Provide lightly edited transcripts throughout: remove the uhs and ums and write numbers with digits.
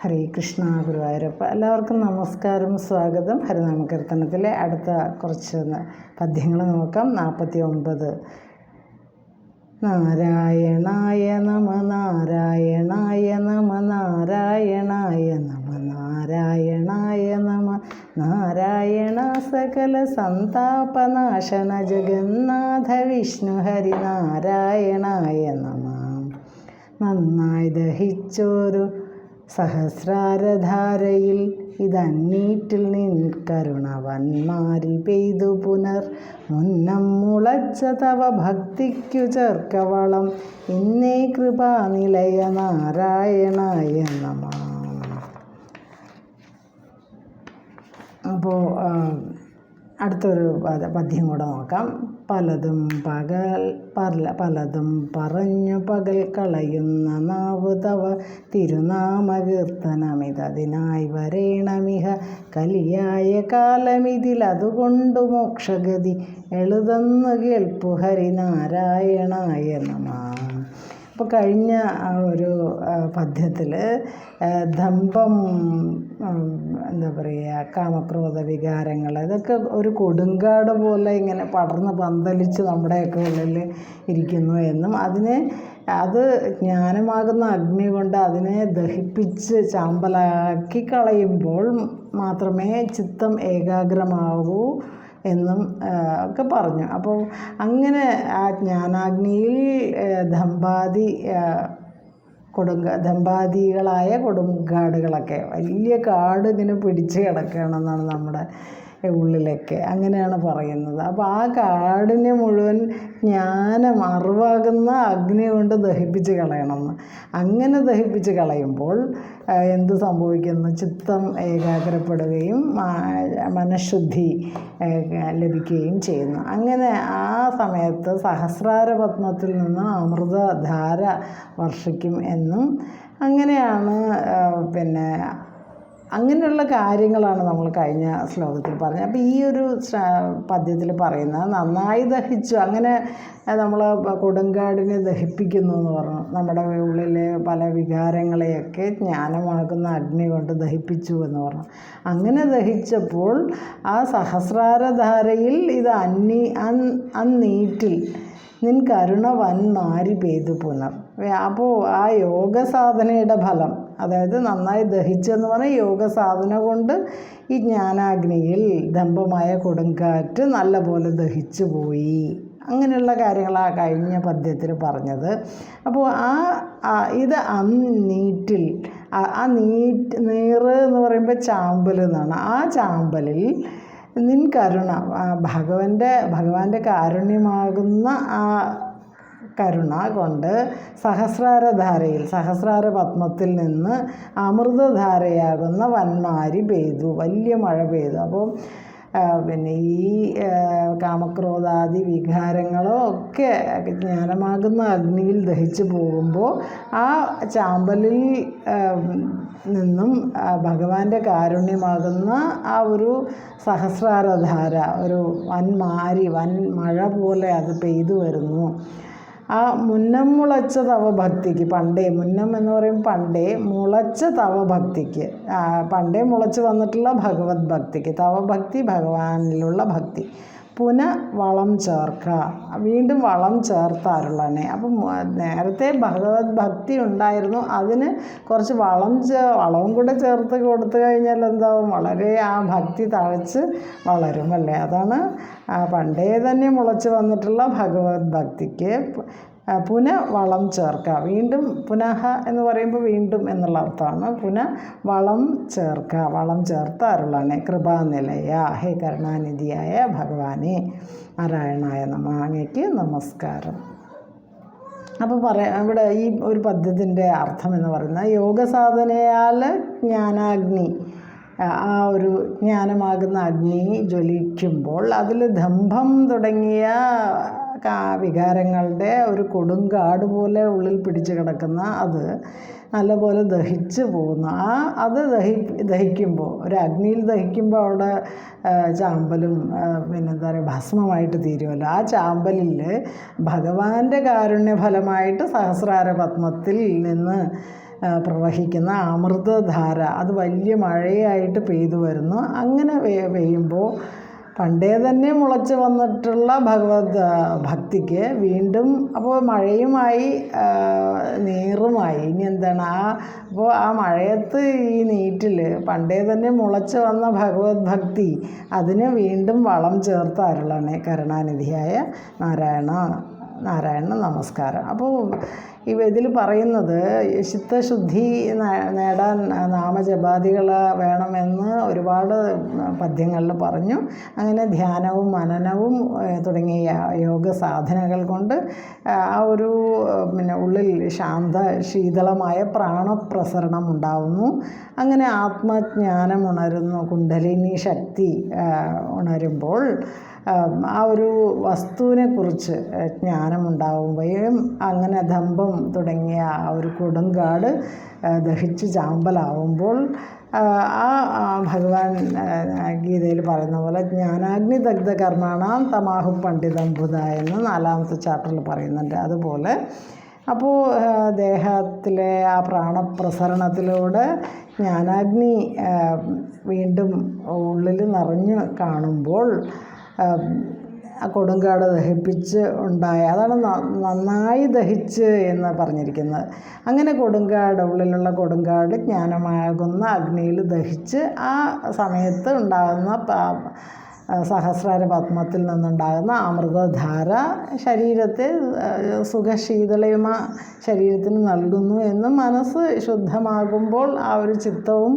ഹരേ കൃഷ്ണ ഗുരുവായൂരപ്പ. എല്ലാവർക്കും നമസ്കാരം, സ്വാഗതം. ഹരിനാമകീർത്തനത്തിലെ അടുത്ത കുറച്ച് പദ്യങ്ങൾ നോക്കാം. 49. നാരായണായ നമ നാരായണായ നമ നാരായണായ നമ നാരായണായ നമ നാരായണ സകല സന്താപനാശന ജഗന്നാഥ വിഷ്ണു ഹരി നാരായണായ നമ. നന്നായി ദഹിച്ചോരു സഹസ്രാരധാരയിൽ ഇതന്നീറ്റിൽ നിൻ കരുണ വന്മാരി പെയ്തു പുനർ മുന്നം മുളച്ച തവ ഭക്തിക്കു ചേർക്കവളം ഇന്നേ കൃപാനിലയ നാരായണായ നമ. അപ്പോൾ അടുത്തൊരു പദ്യം കൂടെ നോക്കാം. പലതും പറഞ്ഞു പകൽ കളയുന്ന നാവ് തവ തിരുനാമകീർത്തനമിതതിനായി വരേണമിഹ കലിയായ കാലമിതിലതുകൊണ്ടു മോക്ഷഗതി എളുതെന്നു കേൾപ്പു ഹരിനാരായണായ നമ. അപ്പോൾ കഴിഞ്ഞ ഒരു പദ്യത്തിൽ ദമ്പം, എന്താ പറയുക, കാമക്രോധ വികാരങ്ങൾ, ഇതൊക്കെ ഒരു കൊടുങ്കാട് പോലെ ഇങ്ങനെ പടർന്ന് പന്തലിച്ച് നമ്മുടെയൊക്കെ ഉള്ളിൽ ഇരിക്കുന്നു എന്നും അത് ജ്ഞാനമാകുന്ന അഗ്നി കൊണ്ട് അതിനെ ദഹിപ്പിച്ച് ചാമ്പലാക്കി കളയുമ്പോൾ മാത്രമേ ചിത്തം ഏകാഗ്രമാകൂ എന്നും ഒക്കെ പറഞ്ഞു. അപ്പോൾ അങ്ങനെ ആ ജ്ഞാനാഗ്നിയിൽ ദമ്പാദികളായ കൊടുങ്കാടുകളൊക്കെ, വലിയ കാട് ഇങ്ങനെ പിടിച്ച് കിടക്കുകയാണെന്നാണ് നമ്മുടെ ഉള്ളിലൊക്കെ, അങ്ങനെയാണ് പറയുന്നത്. അപ്പോൾ ആ കാടിനെ മുഴുവൻ ജ്ഞാനം, അറിവാകുന്ന അഗ്നി കൊണ്ട് ദഹിപ്പിച്ച് കളയണമെന്ന്. അങ്ങനെ ദഹിപ്പിച്ച് കളയുമ്പോൾ എന്ത് സംഭവിക്കുന്നു? ചിത്തം ഏകാഗ്രപ്പെടുകയും മനഃശുദ്ധി ലഭിക്കുകയും ചെയ്യുന്നു. അങ്ങനെ ആ സമയത്ത് സഹസ്രാര പത്മത്തിൽ നിന്ന് അമൃതധാര വർഷിക്കും എന്നും അങ്ങനെയാണ്. അങ്ങനെയുള്ള കാര്യങ്ങളാണ് നമ്മൾ കഴിഞ്ഞ ശ്ലോകത്തിൽ പറഞ്ഞത്. അപ്പോൾ ഈ ഒരു പദ്യത്തിൽ പറയുന്നത് നന്നായി ദഹിച്ചു, അങ്ങനെ നമ്മൾ കൊടുങ്കാടിനെ ദഹിപ്പിക്കുന്നു എന്ന് പറഞ്ഞു. നമ്മുടെ ഉള്ളിലെ പല വികാരങ്ങളെയൊക്കെ ജ്ഞാനമാകുന്ന അഗ്നി കൊണ്ട് ദഹിപ്പിച്ചു എന്ന് പറഞ്ഞു. അങ്ങനെ ദഹിച്ചപ്പോൾ ആ സഹസ്രാരധാരയിൽ ഇത് അന്നീറ്റിൽ നിൻ കരുണ വന്മാരി പെയ്തു പുനർ. അപ്പോൾ ആ യോഗസാധനയുടെ ഫലം, അതായത് നന്നായി ദഹിച്ചെന്ന് പറഞ്ഞാൽ യോഗസാധന കൊണ്ട് ഈ ജ്ഞാനാഗ്നിയിൽ ദമ്പമായ കൊടുങ്കാറ്റ് നല്ല പോലെ ദഹിച്ചു പോയി. അങ്ങനെയുള്ള കാര്യങ്ങളാണ് കഴിഞ്ഞ പദ്യത്തിൽ പറഞ്ഞത്. അപ്പോൾ ഇത് അന്നീറ്റിൽ, നീറ് എന്ന് പറയുമ്പോൾ ചാമ്പൽ എന്നാണ്. ആ ചാമ്പലിൽ നിൻ കരുണ, ഭഗവാന്റെ കാരുണ്യമാകുന്ന ആ കരുണ കൊണ്ട് സഹസ്രാരധാരയിൽ, സഹസ്രാര പത്മത്തിൽ നിന്ന് അമൃതധാരയാകുന്ന വന്മാരി പെയ്തു, വലിയ മഴ പെയ്തു. അപ്പോൾ ഈ കാമക്രോധാദി വികാരങ്ങളോ ഒക്കെ ജ്ഞാനമാകുന്ന അഗ്നിയിൽ ദഹിച്ചു പോകുമ്പോൾ ആ ചാമ്പലിൽ നിന്നും ഭഗവാന്റെ കാരുണ്യമാകുന്ന ആ ഒരു സഹസ്രാരധാര, ഒരു വൻമഴ പോലെ അത് പെയ്തു വരുന്നു. ആ മുന്നം മുളച്ച തവ ഭക്തിക്ക്, മുന്നം എന്ന് പറയുമ്പോൾ പണ്ടേ മുളച്ച തവ ഭക്തിക്ക്, പണ്ടേ മുളച്ച് വന്നിട്ടുള്ള ഭഗവത് ഭക്തിക്ക്, തവ ഭക്തി ഭഗവാനിലുള്ള ഭക്തി, വളം ചേർക്കുക, വീണ്ടും വളം ചേർത്താറുള്ളനെ. അപ്പം നേരത്തെ ഭഗവത് ഭക്തി ഉണ്ടായിരുന്നു, അതിന് കുറച്ച് വളവും കൂടെ ചേർത്ത് കൊടുത്തു കഴിഞ്ഞാൽ എന്താവും? വളരെ ആ ഭക്തി തഴച്ച് വളരും അല്ലേ. അതാണ് പണ്ടേ തന്നെ മുളച്ച് വന്നിട്ടുള്ള ഭഗവത് ഭക്തിക്ക് വളം ചേർക്കുക. വീണ്ടും പുനഃ എന്ന് പറയുമ്പോൾ വീണ്ടും എന്നുള്ള അർത്ഥമാണ്. വളം ചേർക്കുക, വളം ചേർത്ത് അരുളണേ കൃപാനിലയ, ഹേ കരുണാനിധിയായ ഭഗവാനെ നാരായണായ നമ, അങ്ങേക്ക് നമസ്കാരം. അപ്പോൾ ഇവിടെ ഈ ഒരു പദ്യത്തിൻ്റെ അർത്ഥം എന്ന് പറയുന്നത്, യോഗസാധനയാൽ ജ്ഞാനാഗ്നി, ആ ഒരു ജ്ഞാനമാകുന്ന അഗ്നി ജ്വലിക്കുമ്പോൾ അതിൽ ദമ്പം തുടങ്ങിയ വികാരങ്ങളുടെ ഒരു കൊടുങ്കാട് പോലെ ഉള്ളിൽ പിടിച്ച് കിടക്കുന്ന അത് നല്ലപോലെ ദഹിച്ചു പോകുന്നു. അത് ദഹിക്കുമ്പോൾ, ഒരു അഗ്നിയിൽ ദഹിക്കുമ്പോൾ അവിടെ ചാമ്പലും എന്താ പറയുക, ഭസ്മമായിട്ട് തീരുമല്ലോ. ആ ചാമ്പലിൽ ഭഗവാന്റെ കാരുണ്യഫലമായിട്ട് സഹസ്രാര പത്മത്തിൽ നിന്ന് പ്രവഹിക്കുന്ന അമൃതധാര അത് വലിയ മഴയായിട്ട് പെയ്തു വരുന്നു. അങ്ങനെ പെയ്യുമ്പോൾ പണ്ടേ തന്നെ മുളച്ച് വന്നിട്ടുള്ള ഭഗവത് ഭക്തിക്ക് വീണ്ടും അപ്പോൾ മഴയുമായി നീറുമായി ഇനി എന്താണ് അപ്പോൾ ആ മഴയത്ത് ഈ നീറ്റിൽ പണ്ടേ തന്നെ മുളച്ച് വന്ന ഭഗവത് ഭക്തി അതിന് വീണ്ടും വളം ചേർത്താരുള്ളതാണ് കരുണാനിധിയായ നാരായണ നമസ്കാരം. അപ്പോൾ ഇതിൽ പറയുന്നത് ചിത്തശുദ്ധി നേടാൻ നാമജപാദികൾ വേണമെന്ന് ഒരുപാട് പദ്യങ്ങളിൽ പറഞ്ഞു. അങ്ങനെ ധ്യാനവും മനനവും തുടങ്ങിയ യോഗ സാധനകൾ കൊണ്ട് ആ ഒരു ഉള്ളിൽ ശീതളമായ പ്രാണപ്രസരണം ഉണ്ടാവുന്നു. അങ്ങനെ ആത്മജ്ഞാനം ഉണരുന്നു. കുണ്ഡലിനി ശക്തി ഉണരുമ്പോൾ ആ ഒരു വസ്തുവിനെക്കുറിച്ച് ജ്ഞാനമുണ്ടാവുകയും അങ്ങനെ ദമ്പം തുടങ്ങിയ ആ ഒരു കൊടുങ്കാട് ദഹിച്ച് ചാമ്പലാവുമ്പോൾ ആ ഭഗവാൻ ഗീതയിൽ പറയുന്ന പോലെ ജ്ഞാനാഗ്നി ദഗ്ധ കർമ്മണാം തമാഹു പണ്ഡിതം ബുധ എന്ന് 4ാമത്തെ ചാപ്റ്ററിൽ പറയുന്നുണ്ട്. അതുപോലെ അപ്പോൾ ദേഹത്തിലെ ആ പ്രാണപ്രസരണത്തിലൂടെ ജ്ഞാനാഗ്നി വീണ്ടും ഉള്ളിൽ നിറഞ്ഞു കാണുമ്പോൾ ആ കൊടുങ്കാട് ദഹിപ്പിച്ച് ഉണ്ടായ അതാണ് നന്നായി ദഹിച്ച് എന്ന് പറഞ്ഞിരിക്കുന്നത്. അങ്ങനെ ഉള്ളിലുള്ള കൊടുങ്കാട് ജ്ഞാനമാകുന്ന അഗ്നിയിൽ ദഹിച്ച് ആ സമയത്ത് ഉണ്ടാകുന്ന സഹസ്രാര പത്മത്തിൽ നിന്നുണ്ടാകുന്ന അമൃതധാര ശരീരത്തെ സുഖശീതളയുമ ശരീരത്തിന് നൽകുന്നു എന്നും മനസ്സ് ശുദ്ധമാകുമ്പോൾ ആ ഒരു ചിത്തവും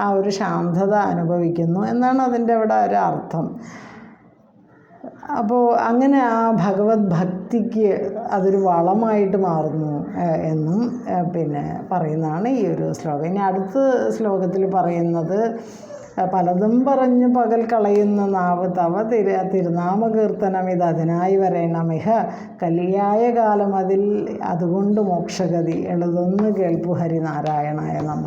ആ ഒരു ശാന്തത അനുഭവിക്കുന്നു എന്നാണ് അതിൻ്റെ അവിടെ ഒരു അർത്ഥം. അപ്പോൾ അങ്ങനെ ആ ഭഗവത് ഭക്തിക്ക് അതൊരു വളമായിട്ട് മാറുന്നു എന്നും പറയുന്നതാണ് ഈ ഒരു ശ്ലോകം. ഇനി അടുത്ത ശ്ലോകത്തിൽ പറയുന്നത് പലതും പറഞ്ഞു പകൽ കളയുന്ന നാവ് തവ തിരുനാമകീർത്തനം ഇത് അതിനായി വരേണമിഹ കലിയായ കാലം അതിൽ അതുകൊണ്ട് മോക്ഷഗതി എഴുതൊന്ന് കേൾപ്പു ഹരിനാരായണായ നമ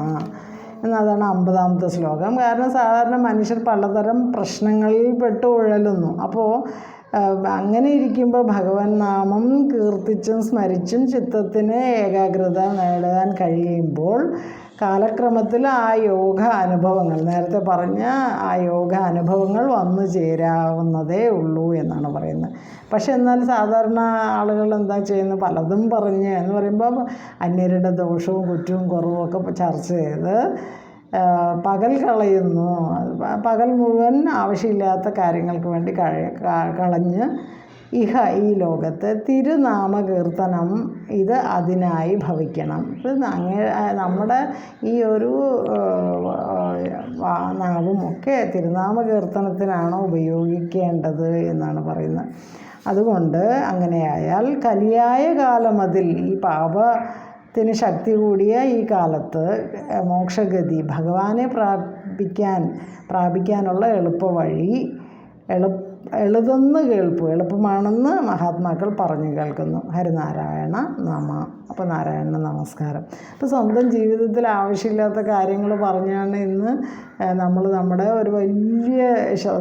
എന്നതാണ് 50ാമത്തെ ശ്ലോകം. കാരണം സാധാരണ മനുഷ്യർ പലതരം പ്രശ്നങ്ങളിൽ പെട്ട് ഉഴലുന്നു. അപ്പോൾ അങ്ങനെ ഇരിക്കുമ്പോൾ ഭഗവൻ നാമം കീർത്തിച്ചും സ്മരിച്ചും ചിത്തത്തിന് ഏകാഗ്രത നേടാൻ കഴിയുമ്പോൾ കാലക്രമത്തിൽ ആ യോഗ അനുഭവങ്ങൾ നേരത്തെ പറഞ്ഞ ആ യോഗ അനുഭവങ്ങൾ വന്നു ചേരാവുന്നതേ ഉള്ളൂ എന്നാണ് പറയുന്നത്. പക്ഷെ എന്നാൽ സാധാരണ ആളുകൾ എന്താ ചെയ്യുന്നത്, പലതും പറഞ്ഞ് എന്ന് പറയുമ്പോൾ അന്യരുടെ ദോഷവും കുറ്റവും കുറവും ഒക്കെ ചർച്ച ചെയ്ത് പകൽ കളയുന്നു. പകൽ മുഴുവൻ ആവശ്യമില്ലാത്ത കാര്യങ്ങൾക്ക് വേണ്ടി കളഞ്ഞ് ഈ ലോകത്ത് തിരുനാമകീർത്തനം ഇത് അതിനായി ഭവിക്കണം. നമ്മുടെ ഈ ഒരു നാവും ഒക്കെ തിരുനാമകീർത്തനത്തിനാണ് ഉപയോഗിക്കേണ്ടത് എന്നാണ് പറയുന്നത്. അതുകൊണ്ട് അങ്ങനെയായാൽ കലിയായ കാലം അതിൽ ഈ പാപത്തിന് ശക്തി കൂടിയ ഈ കാലത്ത് മോക്ഷഗതി ഭഗവാനെ പ്രാപിക്കാനുള്ള എളുപ്പവഴി എളുതെന്ന് എളുപ്പമാണെന്ന് മഹാത്മാക്കൾ പറഞ്ഞു കേൾക്കുന്നു. ഹരിനാരായണ നമ. അപ്പോൾ നാരായണ നമസ്കാരം. അപ്പോൾ സ്വന്തം ജീവിതത്തിൽ ആവശ്യമില്ലാത്ത കാര്യങ്ങൾ പറഞ്ഞാണ് ഇന്ന് നമ്മൾ നമ്മുടെ ഒരു വലിയ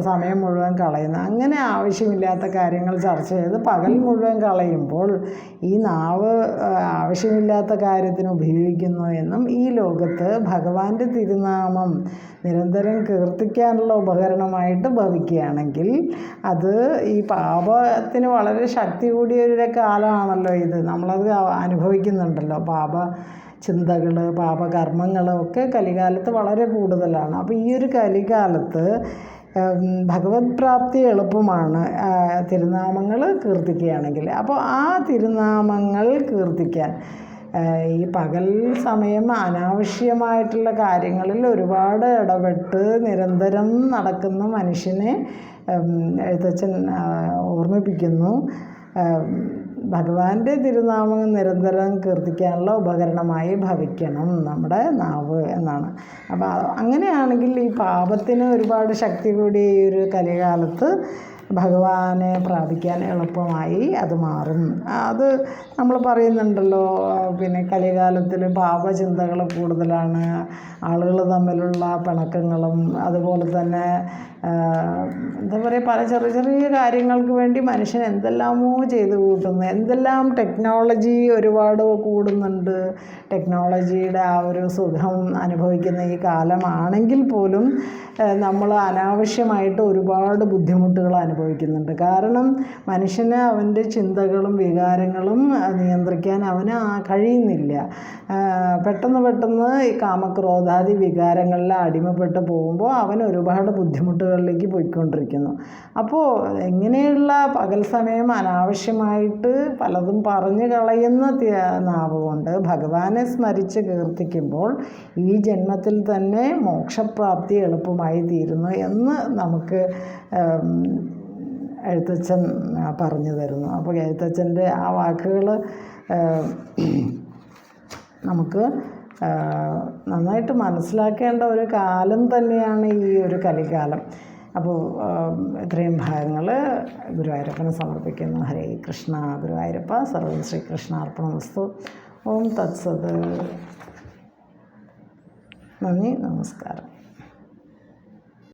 സമയം മുഴുവൻ കളയുന്നത്. അങ്ങനെ ആവശ്യമില്ലാത്ത കാര്യങ്ങൾ ചർച്ച ചെയ്ത് പകൽ മുഴുവൻ കളയുമ്പോൾ ഈ നാവ് ആവശ്യമില്ലാത്ത കാര്യത്തിന് ഉപയോഗിക്കുന്നു എന്നും ഈ ലോകത്ത് ഭഗവാന്റെ തിരുനാമം നിരന്തരം കീർത്തിക്കാനുള്ള ഉപകരണമായിട്ട് ഭവിക്കുകയാണെങ്കിൽ അത് ഈ പാപത്തിന് വളരെ ശക്തി കൂടിയൊരു കാലമാണല്ലോ ഇത്. നമ്മളത് അനുഭവിക്കുന്നുണ്ടല്ലോ. ചിന്തകൾ പാപകർമ്മങ്ങൾ ഒക്കെ കലികാലത്ത് വളരെ കൂടുതലാണ്. അപ്പോൾ ഈ ഒരു കലികാലത്ത് ഭഗവത് പ്രാപ്തി എളുപ്പമാണ് തിരുനാമങ്ങൾ കീർത്തിക്കുകയാണെങ്കിൽ. അപ്പോൾ ആ തിരുനാമങ്ങൾ കീർത്തിക്കാൻ ഈ പകൽ സമയം അനാവശ്യമായിട്ടുള്ള കാര്യങ്ങളിൽ ഒരുപാട് ഇടപെട്ട് നിരന്തരം നടക്കുന്ന മനുഷ്യനെ എഴുത്തച്ഛൻ ഓർമ്മിപ്പിക്കുന്നു. ഭഗവാന്റെ തിരുനാമം നിരന്തരം കീർത്തിക്കാനുള്ള ഉപകരണമായി ഭവിക്കണം നമ്മുടെ നാവ് എന്നാണ്. അപ്പോൾ അങ്ങനെയാണെങ്കിൽ ഈ പാപത്തിന് ഒരുപാട് ശക്തി കൂടി ഈ ഒരു കലികാലത്ത് ഭഗവാനെ പ്രാപിക്കാൻ എളുപ്പമായി അത് മാറും. അത് നമ്മൾ പറയുന്നുണ്ടല്ലോ, കലികാലത്തിൽ പാപചിന്തകൾ കൂടുതലാണ്, ആളുകൾ തമ്മിലുള്ള പിണക്കങ്ങളും അതുപോലെ തന്നെ എന്താ പറയുക, പല ചെറിയ ചെറിയ കാര്യങ്ങൾക്ക് വേണ്ടി മനുഷ്യൻ എന്തെല്ലാമോ ചെയ്ത് കൂട്ടുന്നു. എന്തെല്ലാം ടെക്നോളജി ഒരുപാട് കൂടുന്നുണ്ട്. ടെക്നോളജിയുടെ ആ ഒരു സുഖം അനുഭവിക്കുന്ന ഈ കാലമാണെങ്കിൽ പോലും നമ്മൾ അനാവശ്യമായിട്ട് ഒരുപാട് ബുദ്ധിമുട്ടുകൾ അനുഭവിക്കുന്നുണ്ട്. കാരണം മനുഷ്യന് അവൻ്റെ ചിന്തകളും വികാരങ്ങളും നിയന്ത്രിക്കാൻ അവന് കഴിയുന്നില്ല. പെട്ടെന്ന് ഈ കാമക്രോധാദി വികാരങ്ങളിൽ അടിമപ്പെട്ട് പോകുമ്പോൾ അവൻ ഒരുപാട് ബുദ്ധിമുട്ടുകളിലേക്ക് പോയിക്കൊണ്ടിരിക്കുന്നു. അപ്പോൾ ഇങ്ങനെയുള്ള പകൽ സമയം അനാവശ്യമായിട്ട് പലതും പറഞ്ഞു കളയുന്ന നാവ് കൊണ്ട് ഭഗവാനെ സ്മരിച്ച് കീർത്തിക്കുമ്പോൾ ഈ ജന്മത്തിൽ തന്നെ മോക്ഷപ്രാപ്തി എളുപ്പമായി തീരുന്നു എന്ന് നമുക്ക് എഴുത്തച്ഛൻ പറഞ്ഞു തരുന്നു. അപ്പോൾ എഴുത്തച്ഛൻ്റെ ആ വാക്കുകൾ നമുക്ക് നന്നായിട്ട് മനസ്സിലാക്കേണ്ട ഒരു കാലം തന്നെയാണ് ഈ ഒരു കലികാലം. അപ്പോൾ ഇത്രയും ഭാഗങ്ങൾ ഗുരുവായൂരപ്പന് സമർപ്പിക്കുന്നു. ഹരേ കൃഷ്ണ. ഗുരുവായൂരപ്പ സർവ്വം ശ്രീകൃഷ്ണാർപ്പണമസ്തു. ഓം തത്സത്. നന്ദി, നമസ്കാരം.